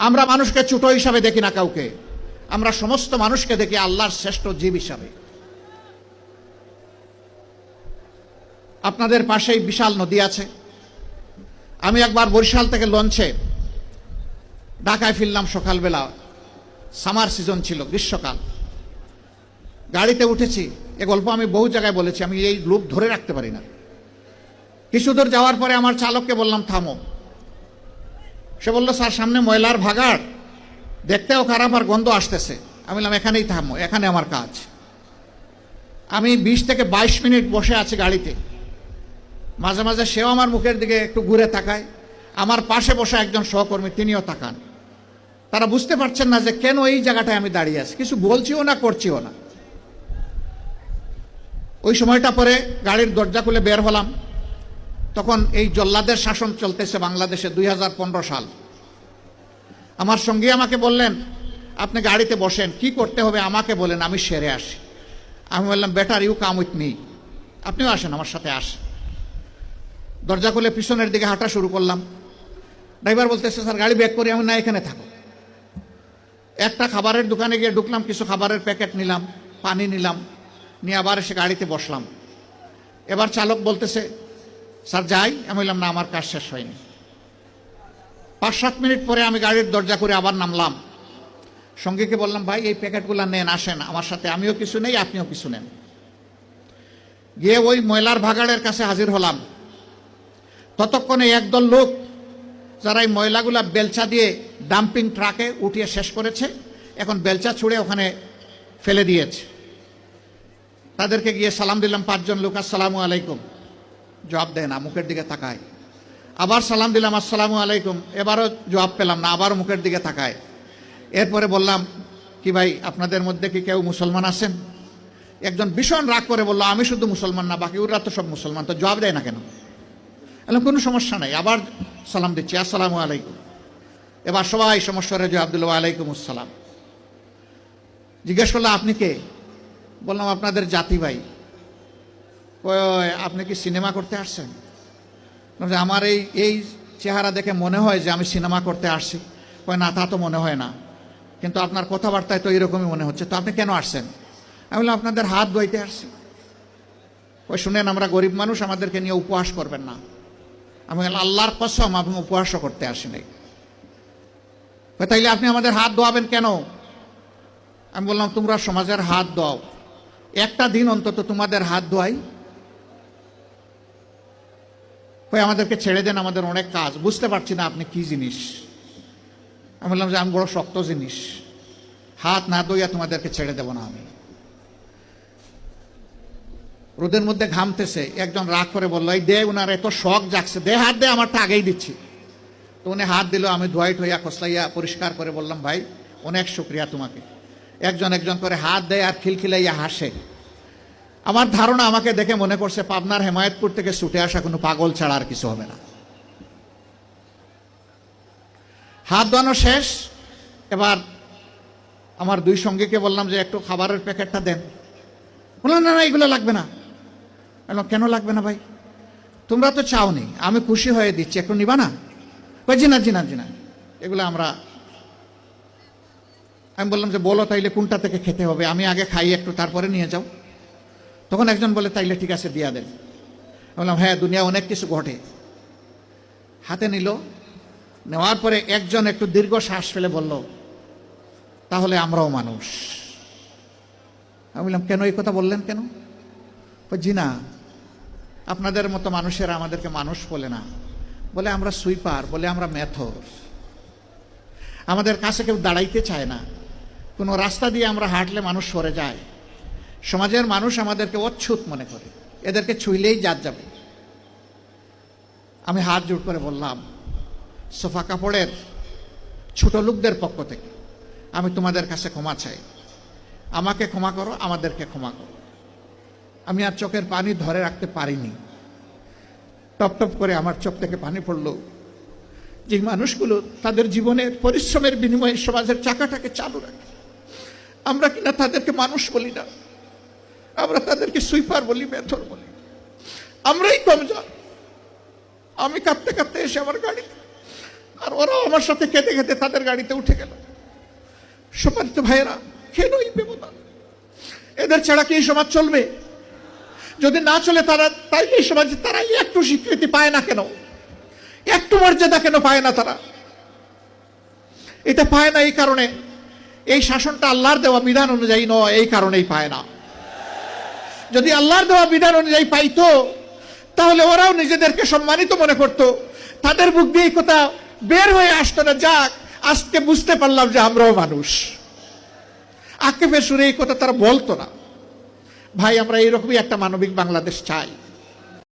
আমরা মানুষকে ছোট হিসাবে দেখি না কাউকে, আমরা সমস্ত মানুষকে দেখি আল্লাহর শ্রেষ্ঠ জীব হিসাবে। আপনাদের পাশেই বিশাল নদী আছে। আমি একবার বরিশাল থেকে লঞ্চে ঢাকায় ফিরলাম সকালবেলা, সামার সিজন ছিল, গ্রীষ্মকাল। গাড়িতে উঠেছি, এ গল্প আমি বহু জায়গায় বলেছি, আমি এই লোভ ধরে রাখতে পারি না। কিছু দূর যাওয়ার পরে আমার চালককে বললাম থামো। সে বলল স্যার সামনে ময়লার ভাগাড়, দেখতেও খারাপ আর গন্ধ আসতেছে। আমি বললাম এখানেই থামো, এখানে আমার কাজ। আমি 20 থেকে 22 মিনিট বসে আছি গাড়িতে। মাঝে মাঝে সেও আমার মুখের দিকে একটু ঘুরে তাকায়, আমার পাশে বসে একজন সহকর্মী তিনিও তাকান। তারা বুঝতে পারছেন না যে কেন এই জায়গাটায় আমি দাঁড়িয়ে আছি, কিছু বলছিও না করছিও না। ওই সময়টা পরে গাড়ির দরজা খুলে বের হলাম, তখন এই জল্লাদের শাসন চলতেছে বাংলাদেশে, 2015 সাল। আমার সঙ্গী আমাকে বললেন আপনি গাড়িতে বসেন, কি করতে হবে আমাকে বলেন, আমি সেরে আসি। আমি বললাম better you come with me, আপনিও আসেন আমার সাথে আসেন। দরজা খুলে পিছনের দিকে হাঁটা শুরু করলাম। ড্রাইভার বলতেছে স্যার গাড়ি ব্যাক করি। আমি না, এখানে থাকো। একটা খাবারের দোকানে গিয়ে ঢুকলাম, কিছু খাবারের প্যাকেট নিলাম, পানি নিলাম, নিয়ে আবার এসে গাড়িতে বসলাম। এবার চালক বলতেছে স্যার যাই। আমি বললাম না, আমার কাজ শেষ হয়নি। 5-7 মিনিট পরে আমি গাড়ির দরজা করে আবার নামলাম। সঙ্গীকে বললাম ভাই এই প্যাকেটগুলো নেন, আসেন আমার সাথে, আমিও কিছু নেই আপনিও কিছু নেন। গিয়ে ওই ময়লার ভাগাড়ের কাছে হাজির হলাম। ততক্ষণে একদল লোক যারা এই ময়লাগুলা বেলচা দিয়ে ডাম্পিং ট্রাকে উঠিয়ে শেষ করেছে, এখন বেলচা ছুঁড়ে ওখানে ফেলে দিয়েছে। তাদেরকে গিয়ে সালাম দিলাম, 5 জন লোক, আসসালামু আলাইকুম। জবাব দেয় না, মুখের দিকে তাকায়। আবার সালাম দিলাম, আসসালামু আলাইকুম। এবারও জবাব পেলাম না, আবার মুখের দিকে তাকায়। এরপরে বললাম কি ভাই আপনাদের মধ্যে কি কেউ মুসলমান আছেন? একজন ভীষণ রাগ করে বলল আমি শুধু মুসলমান না, বাকি ওরা তো সব মুসলমান, তো জবাব দেয় না কেন? বললাম কোনো সমস্যা নাই। আবার সালাম দিচ্ছি, আসসালামু আলাইকুম। এবার সবাই সমস্যারে জবাব দিল ওয়ালাইকুম আসসালাম। জিজ্ঞেস করলো আপনি কে? বললাম আপনাদের জাতি ভাই। আপনি কি সিনেমা করতে আসছেন? আমার এই চেহারা দেখে মনে হয় যে আমি সিনেমা করতে আসছি। না তা তো মনে হয় না, কিন্তু আপনার কথাবার্তায় তো এরকমই মনে হচ্ছে। তো আপনি কেন আসছেন? আমি বললাম আপনাদের হাত ধুইতে আসছি। শুনেন আমরা গরিব মানুষ, আমাদেরকে নিয়ে উপহাস করবেন না। আমি বললাম আল্লাহর কসম আমি উপহাসও করতে আসি নাই। তাইলে আপনি আমাদের হাত ধোয়াবেন কেন? আমি বললাম তোমরা সমাজের হাত ধোও, একটা দিন অন্তত তোমাদের হাত ধোয়াই। আমাদেরকে ছেড়ে দেন, আমাদের অনেক কাজ, বুঝতে পারছি না আপনি কি জিনিস। আমি বললাম যে আমি বড় শক্ত জিনিস, হাত না ধুইয়া তোমাদেরকে ছেড়ে দেব না আমি। রোদের মধ্যে ঘামতেছে, একজন রাগ করে বললো এই দে, উনার এত শখ জাগছে, দে হাত দে, আমারটা আগেই দিচ্ছি। তো উনি হাত দিল, আমি ধোয়াই ঠইয়া খসলাইয়া পরিষ্কার করে বললাম ভাই অনেক শুক্রিয়া তোমাকে। একজন একজন করে হাত দেয় আর খিলখিলাইয়া হাসে। আমার ধারণা আমাকে দেখে মনে করছে পাবনার হেমায়েতপুর থেকে ছুটে আসা কোনো পাগল ছাড়া আর কিছু হবে না। হাত ধোয়ানো শেষ। এবার আমার 2 সঙ্গীকে বললাম যে একটু খাবারের প্যাকেটটা দেন। বললাম না না এগুলো লাগবে না। কেন লাগবে না ভাই? তোমরা তো চাওনি, আমি খুশি হয়ে দিচ্ছি, একটু নিবা না? জি না জি না জি না, এগুলো আমরা। আমি বললাম যে বলো তাইলে কোনটা থেকে খেতে হবে, আমি আগে খাই একটু তারপরে নিয়ে যাও। তখন একজন বলে তাইলে ঠিক আছে দিয়া দেন। বললাম হ্যাঁ দুনিয়া অনেক কিছু ঘটে। হাতে নিল, নেওয়ার পরে একজন একটু দীর্ঘ শ্বাস ফেলে বলল তাহলে আমরাও মানুষ। আমি বললাম কেন এই কথা বললেন কেন? জি না, আপনাদের মতো মানুষেরা আমাদেরকে মানুষ বলে না, বলে আমরা সুইপার, বলে আমরা মেথর। আমাদের কাছে কেউ দাঁড়াইতে চায় না, কোনো রাস্তা দিয়ে আমরা হাঁটলে মানুষ সরে যায়। সমাজের মানুষ আমাদেরকে অচ্ছুত মনে করে, এদেরকে ছুঁইলেই জাত যাবে। আমি হাত জোড় করে বললাম সোফা কাপড়ের ছোট লোকদের পক্ষ থেকে আমি তোমাদের কাছে ক্ষমা চাই, আমাকে ক্ষমা করো, আমাদেরকে ক্ষমা করো। আমি আর চোখের পানি ধরে রাখতে পারিনি, টপ টপ করে আমার চোখ থেকে পানি পড়লো। যে মানুষগুলো তাদের জীবনের পরিশ্রমের বিনিময়ে সমাজের চাকাটাকে চালু রাখে, আমরা কিনা তাদেরকে মানুষ বলি না, আমরা তাদেরকে সুইপার বলি, মেথর বলি। আমরাই কমজোর। আমি কাঁদতে কাঁদতে এসে আমার গাড়িতে আর ওরাও আমার সাথে কেঁদে কেঁদে তাদের গাড়িতে উঠে গেল। সম্মানিত ভাইয়েরা, কেন এই ব্যবধান? এদের ছাড়া কি এই সমাজ চলবে? যদি না চলে তারা, তাই এই সমাজে তারা একটু স্বীকৃতি পায় না কেন? একটু মর্যাদা কেন পায় না তারা? এটা পায় না এই কারণে, এই শাসনটা আল্লাহর দেওয়া বিধান অনুযায়ী নয়, এই কারণেই পায় না। যদি আল্লাহর দেওয়া বিধান অনুযায়ী পাইতো তাহলে ওরাও নিজেদেরকে সম্মানিত মনে করত, তাদের মুখ দিয়ে এই কথা বের হয়ে আসতো না, যাক আজকে বুঝতে পারলাম যে আমরাও মানুষ। আক্ষেপের সুরে এই কথা তারা বলতো না। ভাই, আমরা এইরকমই একটা মানবিক বাংলাদেশ চাই।